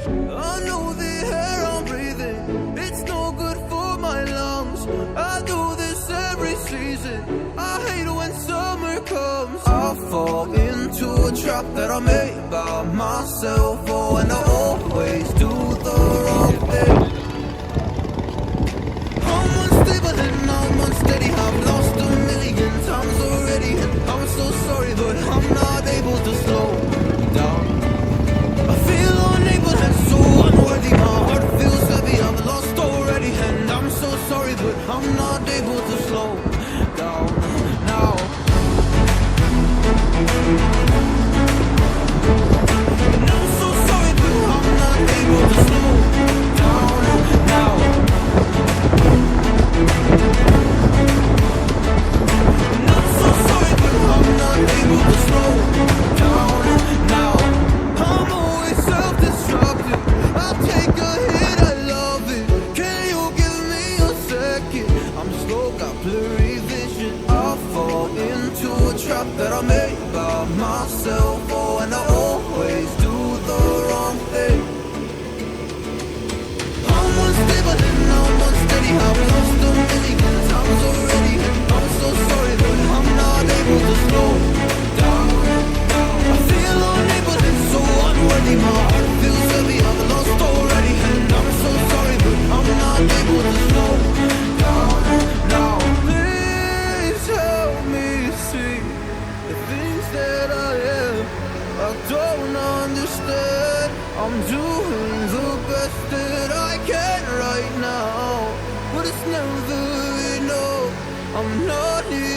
I know the air I'm breathing, it's no good for my lungs. I do this every season, I hate when summer comes. I fall into a trap that I made by myself. Oh, and I always do the wrong thing. I'm unstable and I'm unsteady, I've lost a million times already, and I'm so sorry, but I'm not able to slow down. I feel unable and so unworthy, my heart feels heavy, I've lost already, and I'm so sorry, but I'm not able to slow down now. And I'm so sorry, but I'm not able to slow down now. And I'm so sorry, but I'm not able to slow down now. I'm always self-destructive, I'll take a hit, I love it. Can you give me a second? I'm slow, got blurry vision. I fall into a trap that I made by myself. Oh, and I always do the wrong thing. I'm unstable and I'm unsteady, I've lost a million times already, and I'm so sorry, but I'm not able to slow down. I feel unable and so unworthy, my heart feels heavy, I've lost already, and I'm so sorry, but I'm not able to slow down now. Please help me see the things that I am, I don't understand. I'm doing the best that I can right now, but it's never enough. I'm not here